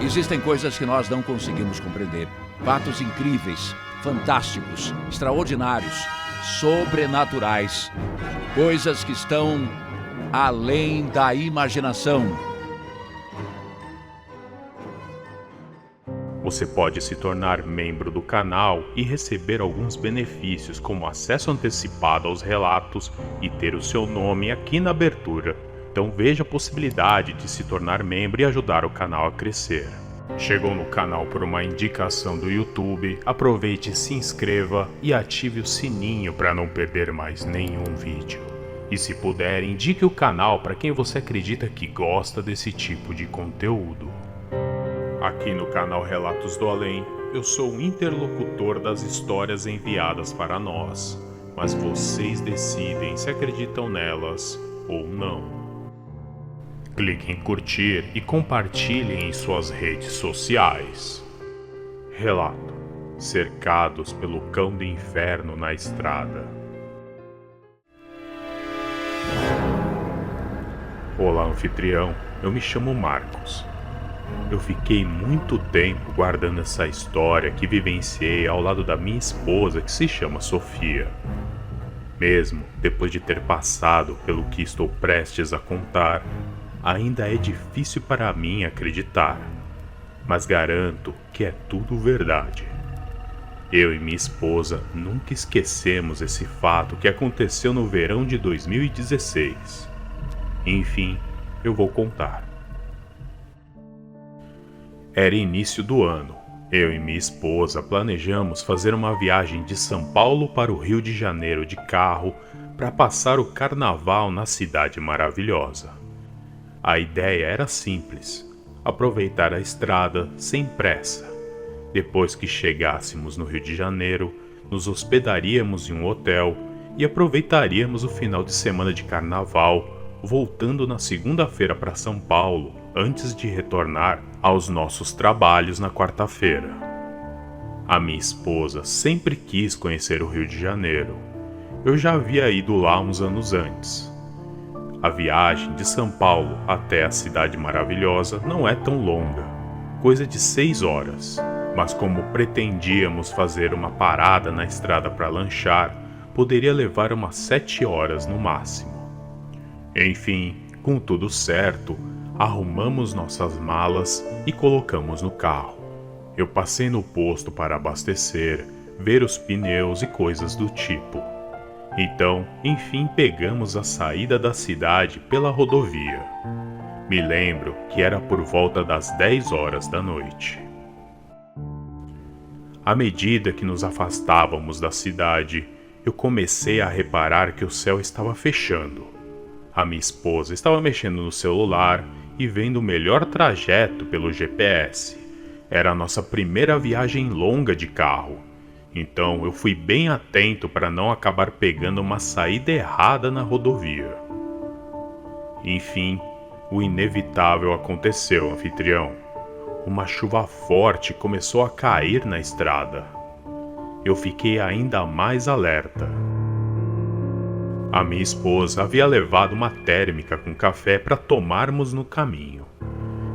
Existem coisas que nós não conseguimos compreender. Fatos incríveis, fantásticos, extraordinários, sobrenaturais. Coisas que estão além da imaginação. Você pode se tornar membro do canal e receber alguns benefícios, como acesso antecipado aos relatos e ter o seu nome aqui na abertura. Então veja a possibilidade de se tornar membro e ajudar o canal a crescer. Chegou no canal por uma indicação do YouTube, aproveite, se inscreva e ative o sininho para não perder mais nenhum vídeo. E se puder, indique o canal para quem você acredita que gosta desse tipo de conteúdo. Aqui no canal Relatos do Além, eu sou o interlocutor das histórias enviadas para nós, mas vocês decidem se acreditam nelas ou não. Clique em curtir e compartilhem em suas redes sociais. Relato: cercados pelo cão do inferno na estrada. Olá, anfitrião, eu me chamo Marcos. Eu fiquei muito tempo guardando essa história que vivenciei ao lado da minha esposa, que se chama Sofia. Mesmo depois de ter passado pelo que estou prestes a contar, ainda é difícil para mim acreditar, mas garanto que é tudo verdade. Eu e minha esposa nunca esquecemos esse fato que aconteceu no verão de 2016. Enfim, eu vou contar. Era início do ano. Eu e minha esposa planejamos fazer uma viagem de São Paulo para o Rio de Janeiro de carro para passar o carnaval na cidade maravilhosa. A ideia era simples: aproveitar a estrada sem pressa. Depois que chegássemos no Rio de Janeiro, nos hospedaríamos em um hotel e aproveitaríamos o final de semana de carnaval, voltando na segunda-feira para São Paulo, antes de retornar aos nossos trabalhos na quarta-feira. A minha esposa sempre quis conhecer o Rio de Janeiro. Eu já havia ido lá uns anos antes. A viagem de São Paulo até a cidade maravilhosa não é tão longa, coisa de 6 horas, mas como pretendíamos fazer uma parada na estrada para lanchar, poderia levar umas 7 horas no máximo. Enfim, com tudo certo, arrumamos nossas malas e colocamos no carro. Eu passei no posto para abastecer, ver os pneus e coisas do tipo. Então, enfim, pegamos a saída da cidade pela rodovia. Me lembro que era por volta das 10 horas da noite. À medida que nos afastávamos da cidade, eu comecei a reparar que o céu estava fechando. A minha esposa estava mexendo no celular e vendo o melhor trajeto pelo GPS. Era a nossa primeira viagem longa de carro. Então eu fui bem atento para não acabar pegando uma saída errada na rodovia. Enfim, o inevitável aconteceu, anfitrião. Uma chuva forte começou a cair na estrada. Eu fiquei ainda mais alerta. A minha esposa havia levado uma térmica com café para tomarmos no caminho.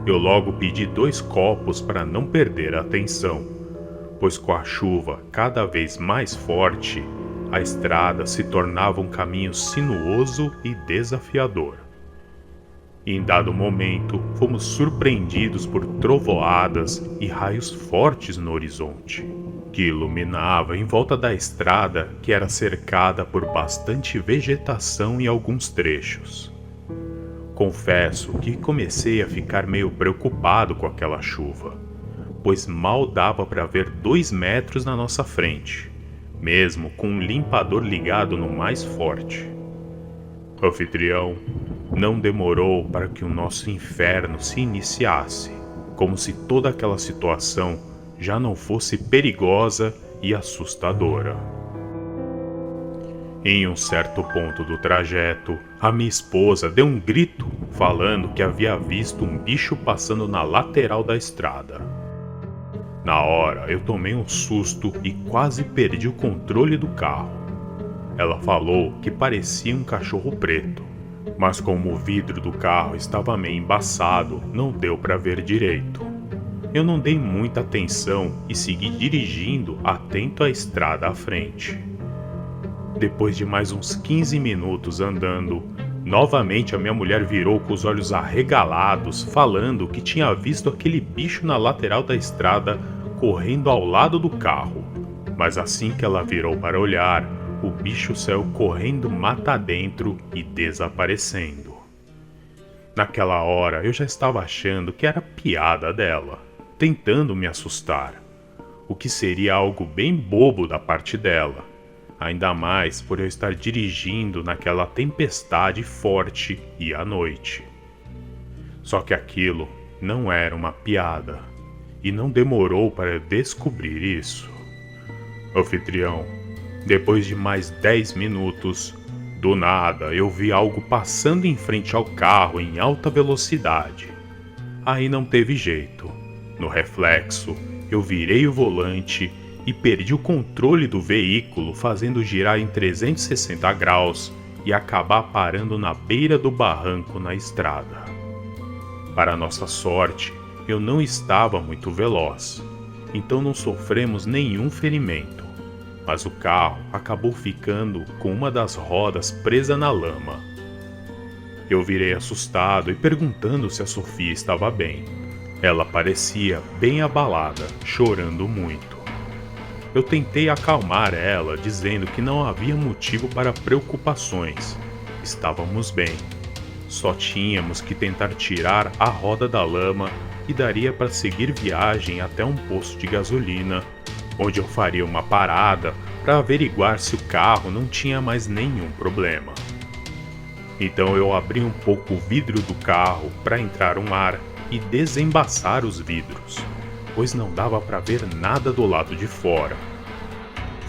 Eu logo pedi 2 copos para não perder a atenção, pois com a chuva cada vez mais forte, a estrada se tornava um caminho sinuoso e desafiador. Em dado momento, fomos surpreendidos por trovoadas e raios fortes no horizonte, que iluminava em volta da estrada, que era cercada por bastante vegetação em alguns trechos. Confesso que comecei a ficar meio preocupado com aquela chuva, pois mal dava para ver 2 metros na nossa frente, mesmo com um limpador ligado no mais forte. Anfitrião, não demorou para que o nosso inferno se iniciasse, como se toda aquela situação já não fosse perigosa e assustadora. Em um certo ponto do trajeto, a minha esposa deu um grito, falando que havia visto um bicho passando na lateral da estrada. Na hora, eu tomei um susto e quase perdi o controle do carro. Ela falou que parecia um cachorro preto, mas como o vidro do carro estava meio embaçado, não deu para ver direito. eu não dei muita atenção e segui dirigindo atento à estrada à frente. Depois de mais uns 15 minutos andando, novamente a minha mulher virou com os olhos arregalados, falando que tinha visto aquele bicho na lateral da estrada correndo ao lado do carro. Mas assim que ela virou para olhar, o bicho saiu correndo mata dentro e desaparecendo. Naquela hora eu já estava achando que era piada dela, tentando me assustar, o que seria algo bem bobo da parte dela, ainda mais por eu estar dirigindo naquela tempestade forte e à noite. Só que aquilo não era uma piada, e não demorou para eu descobrir isso. Anfitrião, depois de mais 10 minutos, do nada eu vi algo passando em frente ao carro em alta velocidade. Aí não teve jeito. No reflexo, eu virei o volante e perdi o controle do veículo, fazendo girar em 360 graus e acabar parando na beira do barranco na estrada. Para nossa sorte, eu não estava muito veloz, então não sofremos nenhum ferimento, mas o carro acabou ficando com uma das rodas presa na lama. Eu virei assustado e perguntando se a Sofia estava bem. Ela parecia bem abalada, chorando muito. Eu tentei acalmar ela, dizendo que não havia motivo para preocupações. Estávamos bem. Só tínhamos que tentar tirar a roda da lama e daria para seguir viagem até um posto de gasolina, onde eu faria uma parada para averiguar se o carro não tinha mais nenhum problema. Então eu abri um pouco o vidro do carro para entrar um ar e desembaçar os vidros, pois não dava para ver nada do lado de fora.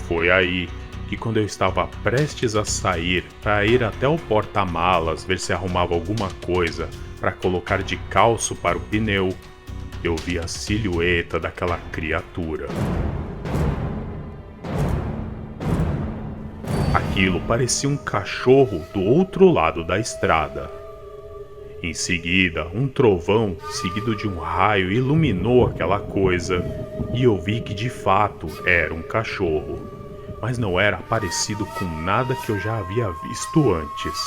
Foi aí que, quando eu estava prestes a sair para ir até o porta-malas ver se arrumava alguma coisa para colocar de calço para o pneu, eu vi a silhueta daquela criatura. Aquilo parecia um cachorro do outro lado da estrada. Em seguida, um trovão seguido de um raio iluminou aquela coisa e eu vi que de fato era um cachorro, mas não era parecido com nada que eu já havia visto antes.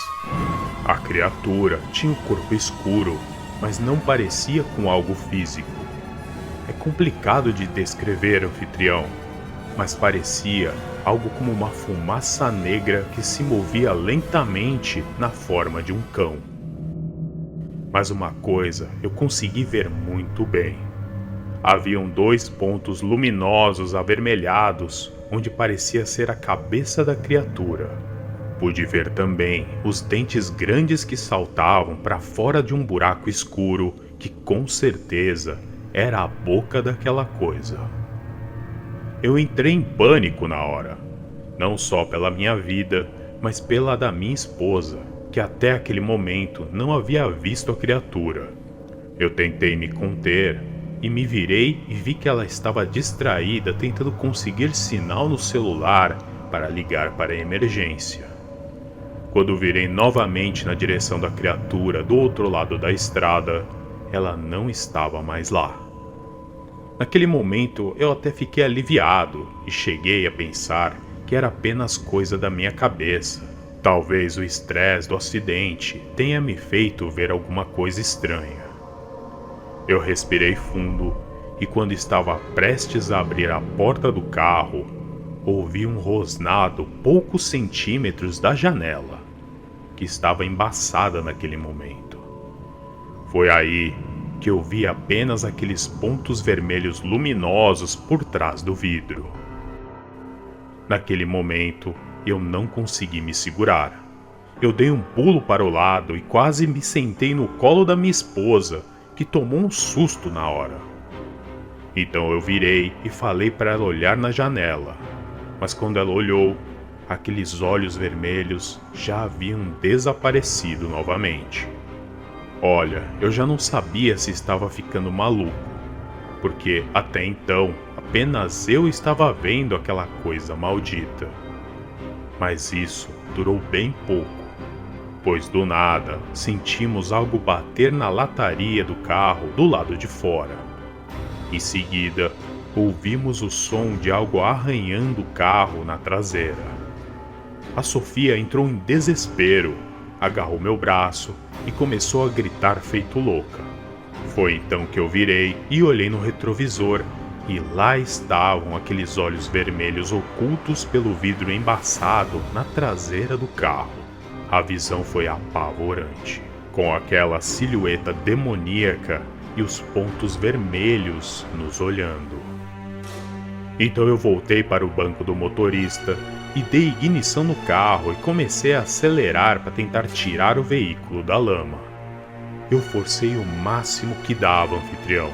A criatura tinha um corpo escuro, mas não parecia com algo físico. É complicado de descrever, anfitrião, mas parecia algo como uma fumaça negra que se movia lentamente na forma de um cão. Mas uma coisa eu consegui ver muito bem. Haviam 2 pontos luminosos avermelhados, onde parecia ser a cabeça da criatura. Pude ver também os dentes grandes que saltavam para fora de um buraco escuro que com certeza era a boca daquela coisa. Eu entrei em pânico na hora, não só pela minha vida, mas pela da minha esposa, que até aquele momento não havia visto a criatura. Eu tentei me conter e me virei e vi que ela estava distraída tentando conseguir sinal no celular para ligar para a emergência. Quando virei novamente na direção da criatura do outro lado da estrada, ela não estava mais lá. Naquele momento eu até fiquei aliviado e cheguei a pensar que era apenas coisa da minha cabeça. Talvez o estresse do acidente tenha me feito ver alguma coisa estranha. Eu respirei fundo e, quando estava prestes a abrir a porta do carro, ouvi um rosnado poucos centímetros da janela, que estava embaçada naquele momento. Foi aí que eu vi apenas aqueles pontos vermelhos luminosos por trás do vidro. Naquele momento, eu não consegui me segurar. Eu dei um pulo para o lado e quase me sentei no colo da minha esposa, que tomou um susto na hora. Então eu virei e falei para ela olhar na janela, mas quando ela olhou, aqueles olhos vermelhos já haviam desaparecido novamente. Olha, eu já não sabia se estava ficando maluco, porque até então apenas eu estava vendo aquela coisa maldita. Mas isso durou bem pouco, pois do nada sentimos algo bater na lataria do carro do lado de fora. Em seguida, ouvimos o som de algo arranhando o carro na traseira. A Sofia entrou em desespero, agarrou meu braço e começou a gritar feito louca. Foi então que eu virei e olhei no retrovisor, e lá estavam aqueles olhos vermelhos ocultos pelo vidro embaçado na traseira do carro. A visão foi apavorante, com aquela silhueta demoníaca e os pontos vermelhos nos olhando. Então eu voltei para o banco do motorista e dei ignição no carro e comecei a acelerar para tentar tirar o veículo da lama. Eu forcei o máximo que dava, anfitrião,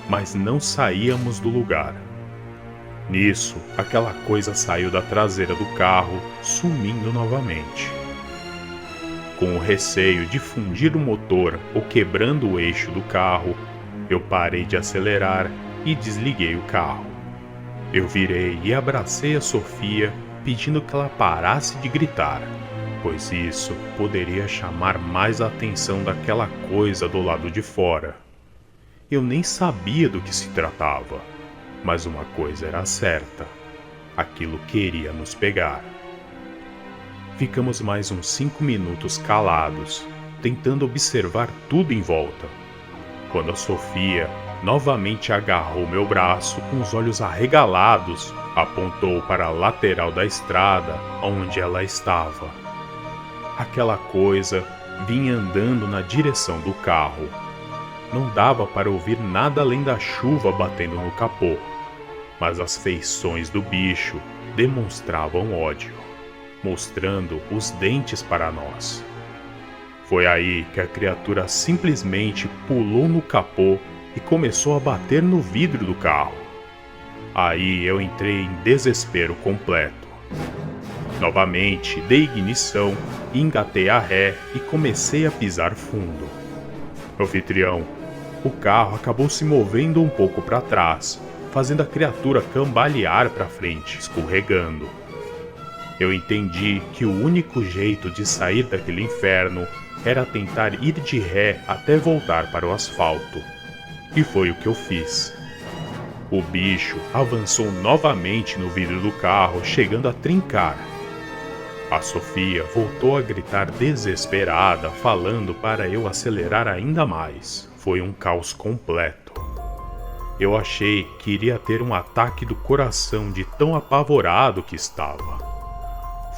mas não saíamos do lugar. Nisso, aquela coisa saiu da traseira do carro, sumindo novamente. Com o receio de fundir o motor ou quebrando o eixo do carro, eu parei de acelerar e desliguei o carro. Eu virei e abracei a Sofia, pedindo que ela parasse de gritar, pois isso poderia chamar mais a atenção daquela coisa do lado de fora. Eu nem sabia do que se tratava, mas uma coisa era certa: aquilo queria nos pegar. Ficamos mais uns 5 minutos calados, tentando observar tudo em volta, quando a Sofia novamente agarrou meu braço com os olhos arregalados, apontou para a lateral da estrada onde ela estava. Aquela coisa vinha andando na direção do carro. Não dava para ouvir nada além da chuva batendo no capô, mas as feições do bicho demonstravam ódio, mostrando os dentes para nós. Foi aí que a criatura simplesmente pulou no capô e começou a bater no vidro do carro. Aí eu entrei em desespero completo. Novamente dei ignição, engatei a ré e comecei a pisar fundo. Anfitrião, o carro acabou se movendo um pouco para trás, fazendo a criatura cambalear para frente, escorregando. Eu entendi que o único jeito de sair daquele inferno era tentar ir de ré até voltar para o asfalto. E foi o que eu fiz. O bicho avançou novamente no vidro do carro, chegando a trincar. A Sofia voltou a gritar desesperada, falando para eu acelerar ainda mais. Foi um caos completo. Eu achei que iria ter um ataque do coração de tão apavorado que estava.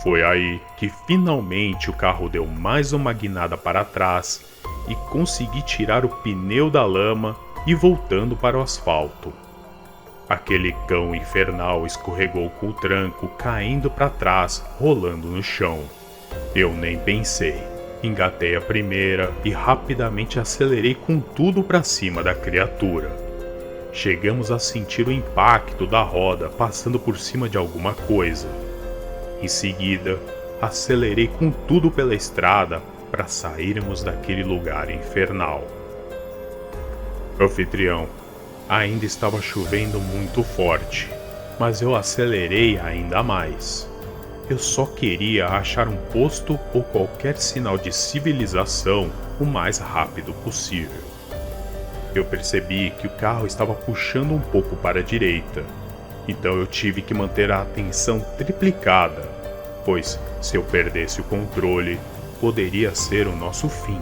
Foi aí que finalmente o carro deu mais uma guinada para trás e consegui tirar o pneu da lama e voltando para o asfalto. Aquele cão infernal escorregou com o tranco, caindo para trás, rolando no chão. Eu nem pensei. Engatei a primeira e rapidamente acelerei com tudo para cima da criatura. Chegamos a sentir o impacto da roda passando por cima de alguma coisa. Em seguida, acelerei com tudo pela estrada para sairmos daquele lugar infernal. Anfitrião, ainda estava chovendo muito forte, mas eu acelerei ainda mais. Eu só queria achar um posto ou qualquer sinal de civilização o mais rápido possível. Eu percebi que o carro estava puxando um pouco para a direita, então eu tive que manter a atenção triplicada, pois se eu perdesse o controle, poderia ser o nosso fim.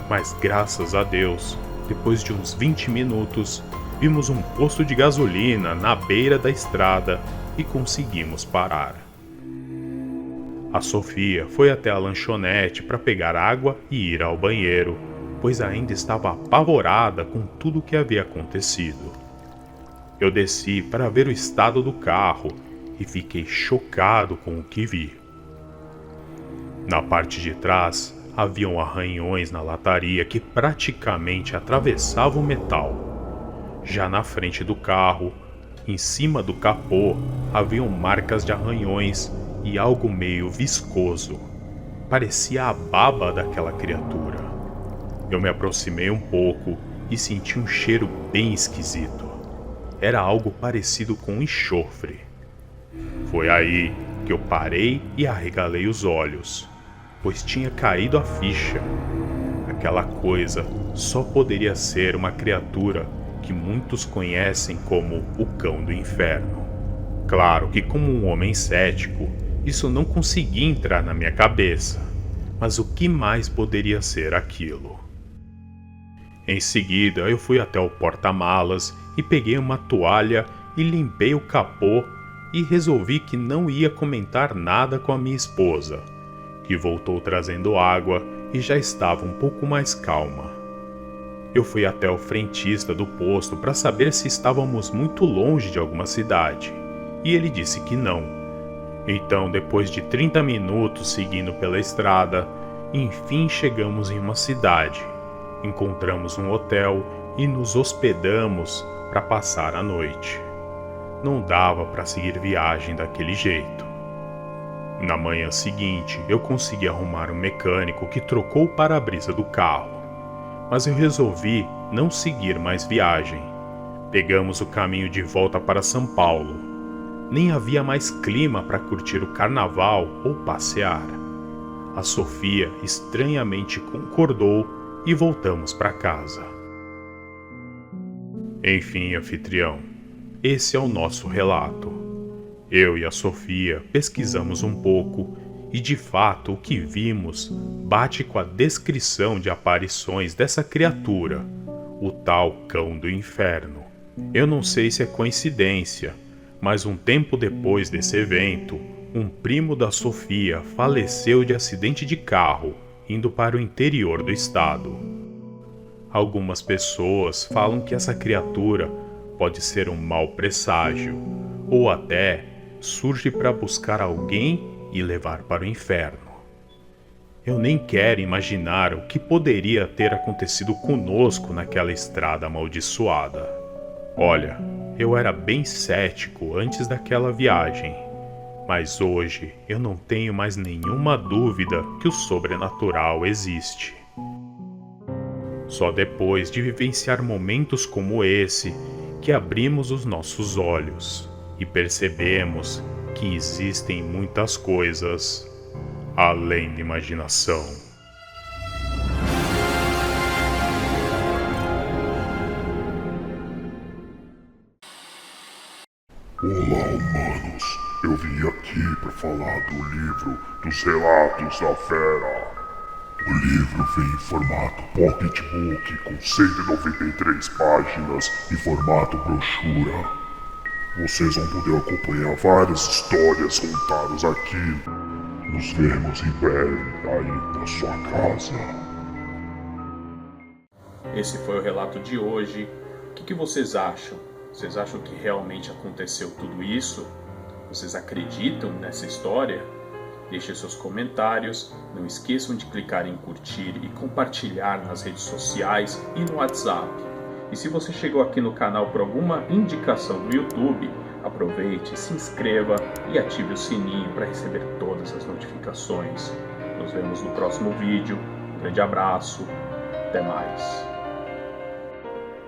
Mas graças a Deus, depois de uns 20 minutos, vimos um posto de gasolina na beira da estrada e conseguimos parar. A Sofia foi até a lanchonete para pegar água e ir ao banheiro, pois ainda estava apavorada com tudo o que havia acontecido. Eu desci para ver o estado do carro e fiquei chocado com o que vi. Na parte de trás, haviam arranhões na lataria que praticamente atravessavam o metal. Já na frente do carro, em cima do capô, haviam marcas de arranhões e algo meio viscoso. Parecia a baba daquela criatura. Eu me aproximei um pouco e senti um cheiro bem esquisito. Era algo parecido com enxofre. Foi aí que eu parei e arregalei os olhos, pois tinha caído a ficha. Aquela coisa só poderia ser uma criatura que muitos conhecem como o Cão do Inferno. Claro que, como um homem cético, isso não conseguia entrar na minha cabeça, mas o que mais poderia ser aquilo? Em seguida, eu fui até o porta-malas e peguei uma toalha e limpei o capô e resolvi que não ia comentar nada com a minha esposa, que voltou trazendo água e já estava um pouco mais calma. Eu fui até o frentista do posto para saber se estávamos muito longe de alguma cidade, e ele disse que não. Então, depois de 30 minutos seguindo pela estrada, enfim chegamos em uma cidade. Encontramos um hotel e nos hospedamos para passar a noite. Não dava para seguir viagem daquele jeito. Na manhã seguinte, eu consegui arrumar um mecânico que trocou o para-brisa do carro, mas eu resolvi não seguir mais viagem. Pegamos o caminho de volta para São Paulo. Nem havia mais clima para curtir o carnaval ou passear. A Sofia estranhamente concordou e voltamos para casa. Enfim, anfitrião, esse é o nosso relato. Eu e a Sofia pesquisamos um pouco e, de fato, o que vimos bate com a descrição de aparições dessa criatura, o tal Cão do Inferno. Eu não sei se é coincidência, mas um tempo depois desse evento, um primo da Sofia faleceu de acidente de carro, indo para o interior do estado. Algumas pessoas falam que essa criatura pode ser um mau presságio, ou até surge para buscar alguém e levar para o inferno. Eu nem quero imaginar o que poderia ter acontecido conosco naquela estrada amaldiçoada. Olha, eu era bem cético antes daquela viagem, mas hoje eu não tenho mais nenhuma dúvida que o sobrenatural existe. Só depois de vivenciar momentos como esse que abrimos os nossos olhos e percebemos que existem muitas coisas além da imaginação. Olá, humanos. Eu vim aqui para falar do livro dos Relatos da Fera. O livro vem em formato pocketbook com 193 páginas e formato brochura. Vocês vão poder acompanhar várias histórias contadas aqui. Nos vemos em breve aí na sua casa. Esse foi o relato de hoje. O que vocês acham? Vocês acham que realmente aconteceu tudo isso? Vocês acreditam nessa história? Deixem seus comentários, não esqueçam de clicar em curtir e compartilhar nas redes sociais e no WhatsApp. E se você chegou aqui no canal por alguma indicação do YouTube, aproveite, se inscreva e ative o sininho para receber todas as notificações. Nos vemos no próximo vídeo. Um grande abraço. Até mais.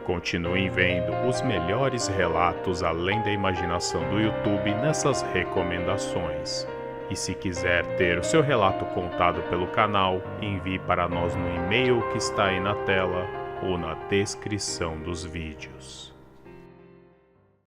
Continuem vendo os melhores relatos além da imaginação do YouTube nessas recomendações. E se quiser ter o seu relato contado pelo canal, envie para nós no e-mail que está aí na tela ou na descrição dos vídeos.